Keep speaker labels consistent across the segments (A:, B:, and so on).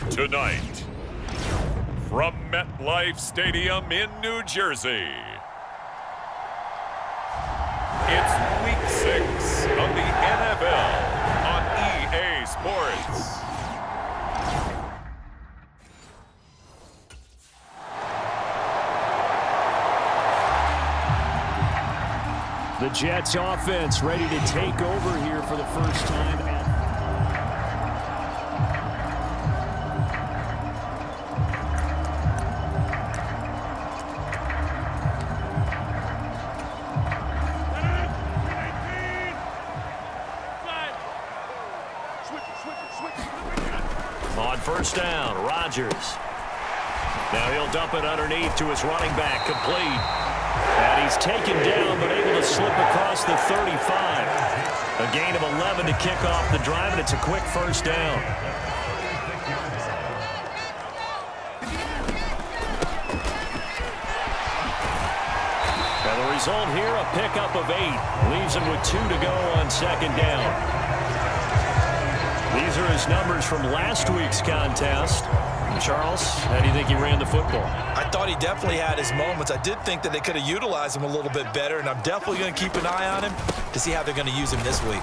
A: Tonight, from MetLife Stadium in New Jersey, it's Week 6 of the NFL on EA Sports.
B: The Jets offense ready to take over here for the first time. On first down, Rodgers. Now he'll dump it underneath to his running back, complete. And he's taken down, but able to slip across the 35. A gain of 11 to kick off the drive, and it's a quick first down. And the result here, a pickup of 8. Leaves him with 2 to go on second down. These are his numbers from last week's contest. Charles, how do you think he ran the football?
C: I thought he definitely had his moments. I did think that they could have utilized him a little bit better, and I'm definitely going to keep an eye on him to see how they're going to use him this week.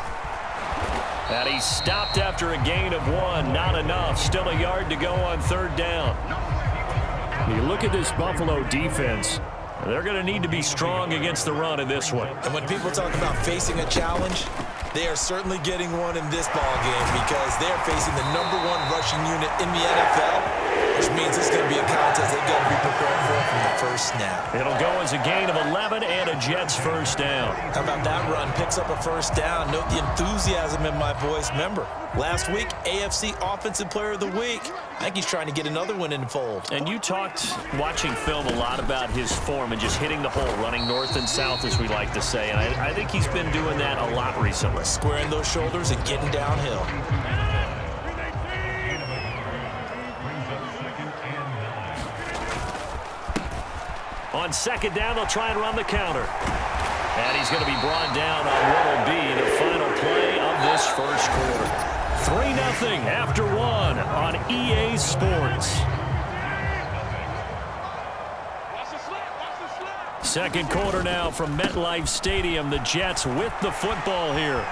B: And he stopped after a gain of 1. Not enough. Still a yard to go on third down. You look at this Buffalo defense. They're going to need to be strong against the run in this one.
C: And when people talk about facing a challenge, they are certainly getting one in this ball game because they're facing the #1 rushing unit in the NFL, which means it's going to be a contest they've got to be prepared for from the first snap.
B: It'll go as a gain of 11 and a Jets first down.
C: How about that run? Picks up a first down. Note the enthusiasm in my voice. Remember, last week, AFC Offensive Player of the Week. I think he's trying to get another one in the fold.
B: And you talked, watching film, a lot about his form and just hitting the hole, running north and south, as we like to say. And I think he's been doing that a lot recently.
C: Squaring those shoulders and getting downhill.
B: On second down, they'll try and run the counter. And he's going to be brought down on what will be the final play of this first quarter. 3-0 after 1 on EA Sports. Second quarter now from MetLife Stadium. The Jets with the football here,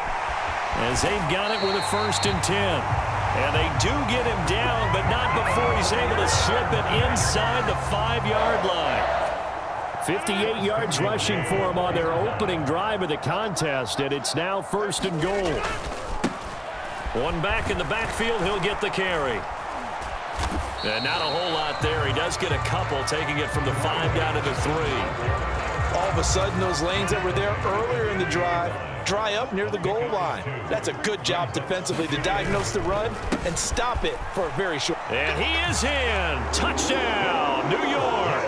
B: as they've got it with a 1st and 10. And they do get him down, but not before he's able to slip it inside the 5-yard line. 58 yards rushing for him on their opening drive of the contest, and it's now 1st and goal. One back in the backfield, he'll get the carry. And not a whole lot there. He does get a couple, taking it from the 5 down to the 3.
C: All of a sudden, those lanes that were there earlier in the drive dry up near the goal line. That's a good job defensively to diagnose the run and stop it for a very short.
B: And he is in. Touchdown, New York.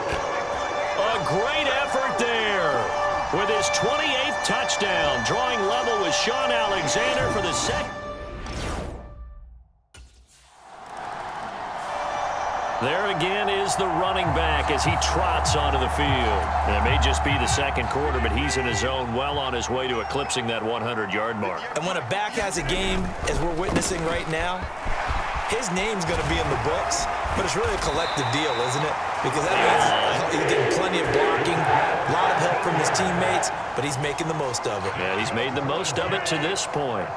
B: A great effort there with his 28th touchdown, drawing level with Sean Alexander for the second. There again is the running back as he trots onto the field. It may just be the second quarter, but he's in his zone, well on his way to eclipsing that 100-yard mark.
C: And when a back has a game, as we're witnessing right now, his name's going to be in the books, but it's really a collective deal, isn't it? Because that means he's getting plenty of blocking, a lot of help from his teammates, but he's making the most of it.
B: Yeah, he's made the most of it to this point.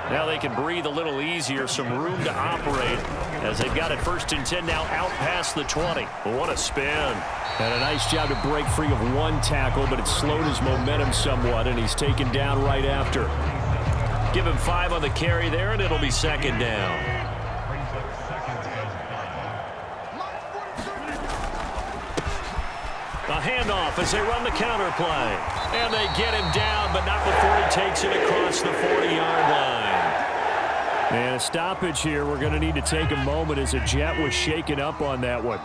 B: Now they can breathe a little easier, some room to operate as they've got it 1st and 10 now out past the 20. What a spin. And a nice job to break free of one tackle, but it slowed his momentum somewhat, and he's taken down right after. Give him 5 on the carry there, and it'll be second down. A handoff as they run the counter play. And they get him down, but not before he takes it across the 40-yard line. And a stoppage here. We're going to need to take a moment as a Jet was shaken up on that one.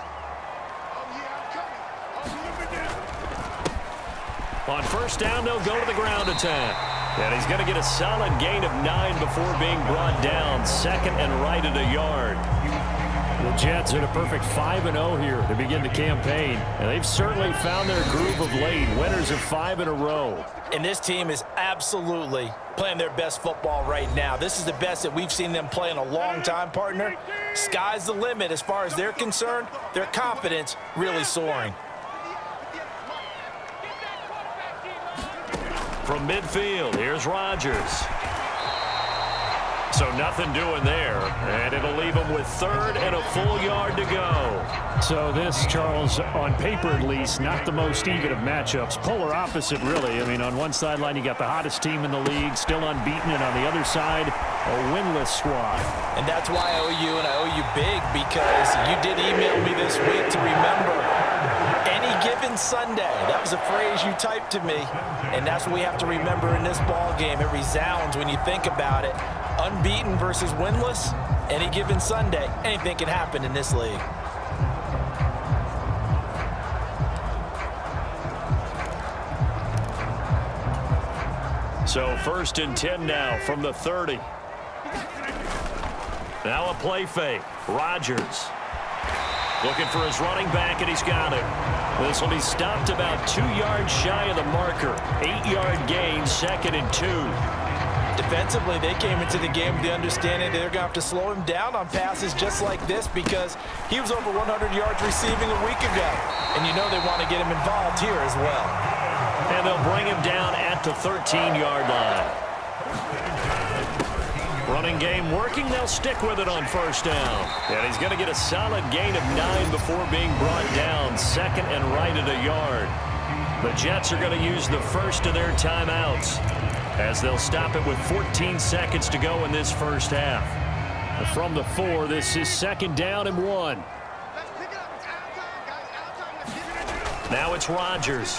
B: On first down, they'll go to the ground attack. And he's going to get a solid gain of 9 before being brought down. Second and right at a yard. The Jets in a perfect 5-0 here to begin the campaign. And they've certainly found their groove of late. Winners of 5 in a row.
C: And this team is absolutely playing their best football right now. This is the best that we've seen them play in a long time, partner. Sky's the limit as far as they're concerned. Their confidence really soaring.
B: From midfield, here's Rodgers. So nothing doing there, and it'll leave him with third and a full yard to go.
D: So this, Charles, on paper at least, not the most even of matchups. Polar opposite, really. I mean, on one sideline, you got the hottest team in the league, still unbeaten, and on the other side, a winless squad.
C: And that's why I owe you, and I owe you big, because you did email me this week to remember any given Sunday. That was a phrase you typed to me, and that's what we have to remember in this ball game. It resounds when you think about it. Unbeaten versus winless, any given Sunday, anything can happen in this league.
B: So 1st and 10 now from the 30. Now a play fake. Rodgers looking for his running back, and he's got it. This will be stopped about 2 yards shy of the marker. 8-yard gain, 2nd and 2.
C: Defensively, they came into the game with the understanding they're going to have to slow him down on passes just like this because he was over 100 yards receiving a week ago. And you know they want to get him involved here as well.
B: And they'll bring him down at the 13-yard line. Running game working. They'll stick with it on 1st down. And he's going to get a solid gain of 9 before being brought down. 2nd and right at a yard. The Jets are going to use the first of their timeouts, as they'll stop it with 14 seconds to go in this first half.
D: From the 4, this is 2nd down and 1.
B: Now it's Rodgers.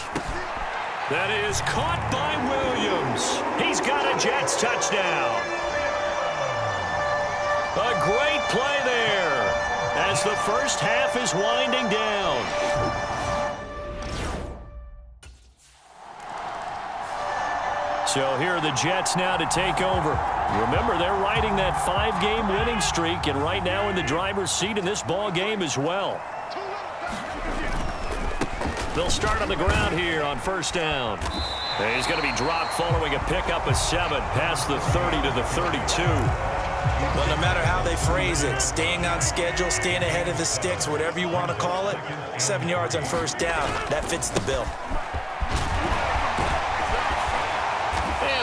B: That is caught by Williams. He's got a Jets touchdown. A great play there as the first half is winding down. So here are the Jets now to take over. Remember, they're riding that 5-game winning streak, and right now in the driver's seat in this ball game as well. They'll start on the ground here on 1st down. And he's going to be dropped following a pickup of 7 past the 30 to the 32.
C: Well, no matter how they phrase it, staying on schedule, staying ahead of the sticks, whatever you want to call it, 7 yards on 1st down, that fits the bill.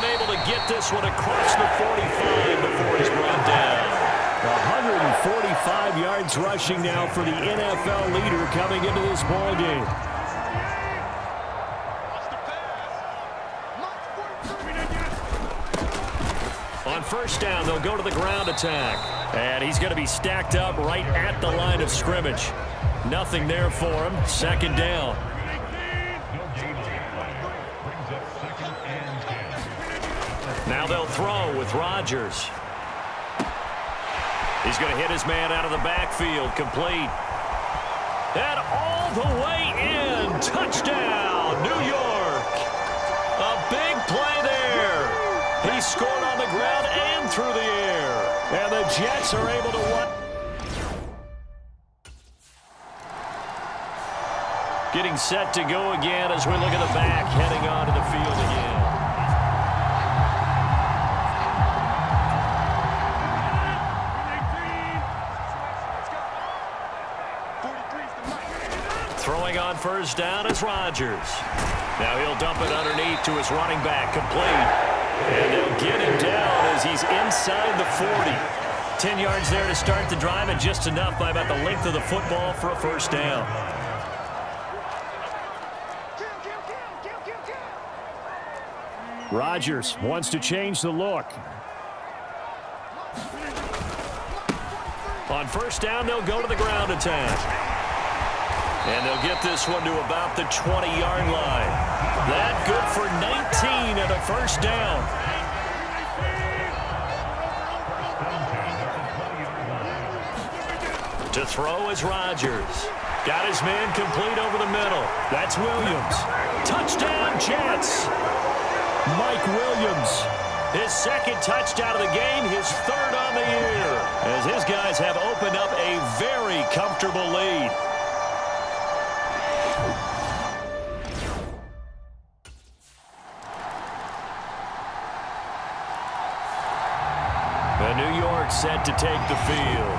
B: Able to get this one across the 45 before he's brought down.
D: 145 yards rushing now for the NFL leader coming into this ball game.
B: On 1st down, they'll go to the ground attack. And he's going to be stacked up right at the line of scrimmage. Nothing there for him. 2nd down. Now they'll throw with Rodgers. He's going to hit his man out of the backfield. Complete. And all the way in. Touchdown, New York. A big play there. He scored on the ground and through the air. And the Jets are able to win. Getting set to go again as we look at the back heading onto the field again. Throwing on 1st down is Rodgers. Now he'll dump it underneath to his running back, complete. And they'll get him down as he's inside the 40. 10 yards there to start the drive, and just enough by about the length of the football for a 1st down.
D: Rodgers wants to change the look.
B: On 1st down, they'll go to the ground attack. And they'll get this one to about the 20-yard line. That good for 19 and a 1st down. To throw is Rodgers. Got his man complete over the middle. That's Williams. Touchdown, Jets. Mike Williams. His 2nd touchdown of the game, his 3rd on the year, as his guys have opened up a very comfortable lead. New York set to take the field.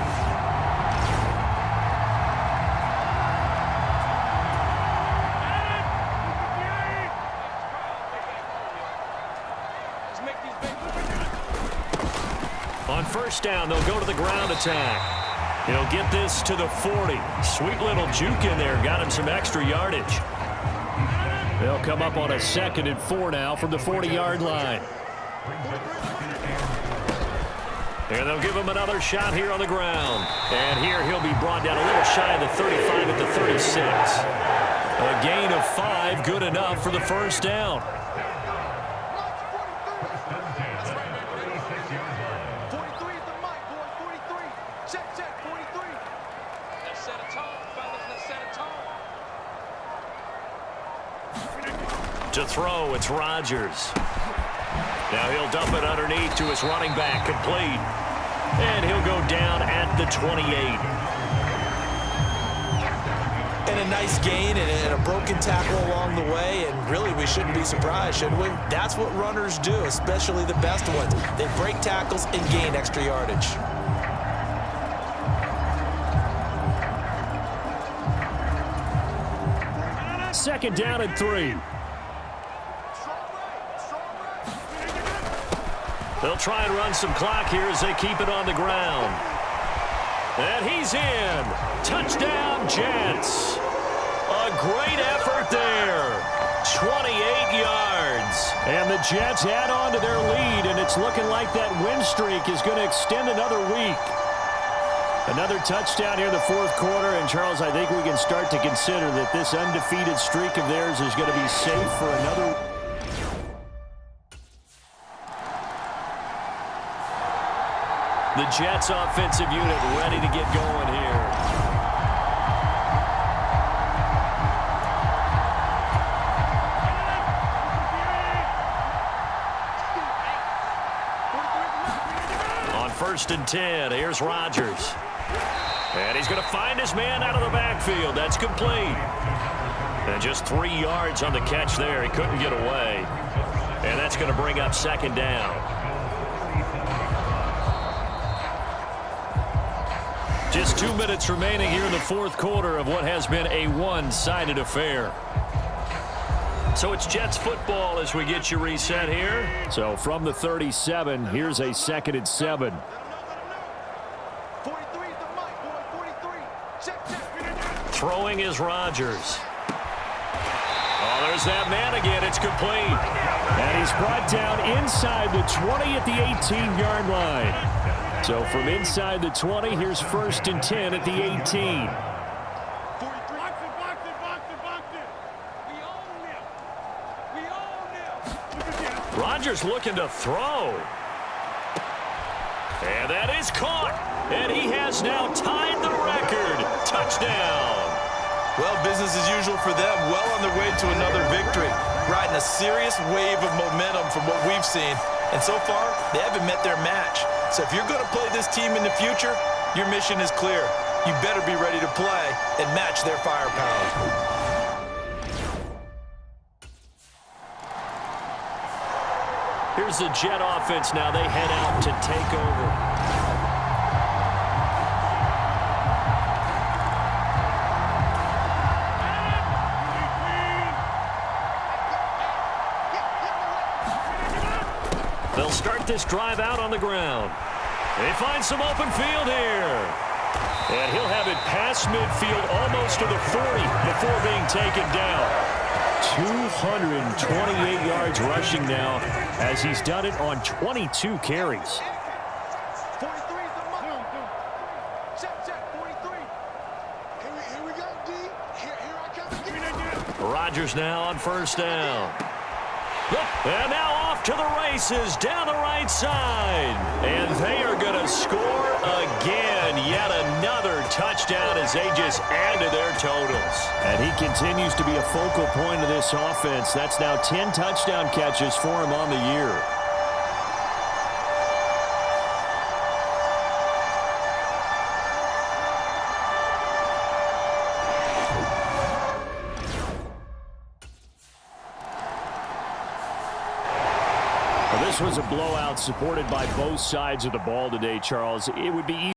B: first down. They'll go to the ground attack. He'll get this to the 40. Sweet little juke in there. Got him some extra yardage. They'll come up on a 2nd and 4 now from the 40-yard line. And they'll give him another shot here on the ground. And here he'll be brought down a little shy of the 35 at the 36. A gain of 5, good enough for the first down. To throw, it's Rodgers. Now he'll dump it underneath to his running back, complete. And he'll go down at the 28.
C: And a nice gain and a broken tackle along the way, and really we shouldn't be surprised, should we? That's what runners do, especially the best ones. They break tackles and gain extra yardage.
D: Second down and 3.
B: They'll try and run some clock here as they keep it on the ground. And he's in. Touchdown, Jets. A great effort there. 28 yards.
D: And the Jets add on to their lead, and it's looking like that win streak is going to extend another week. Another touchdown here in the fourth quarter, and Charles, I think we can start to consider that this undefeated streak of theirs is going to be safe for another.
B: The Jets offensive unit ready to get going here. On 1st and 10, here's Rodgers. And he's going to find his man out of the backfield. That's complete. And just 3 yards on the catch there. He couldn't get away. And that's going to bring up 2nd down. Just 2 minutes remaining here in the fourth quarter of what has been a one-sided affair. So it's Jets football as we get you reset here.
D: So from the 37, here's a 2nd and 7.
B: Throwing is Rodgers. Oh, there's that man again. It's complete.
D: And he's brought down inside the 20 at the 18-yard line. So from inside the 20, here's 1st and 10 at the 18.
B: Rodgers looking to throw. And that is caught. And he has now tied the record. Touchdown.
C: Well, business as usual for them. Well on their way to another victory. Riding a serious wave of momentum from what we've seen. And so far, they haven't met their match. So if you're going to play this team in the future, your mission is clear. You better be ready to play and match their firepower.
B: Here's the Jet offense now. They head out to take over. They'll start this drive out on the ground. They find some open field here. And he'll have it past midfield almost to the 40 before being taken down.
D: 228 yards rushing now as he's done it on 22 carries.
B: Rodgers now on 1st down. And now off to the races down the right side. And they are going to score again. Yet another touchdown as they just add to their totals.
D: And he continues to be a focal point of this offense. That's now 10 touchdown catches for him on the year. This was a blowout supported by both sides of the ball today, Charles. It would be easy.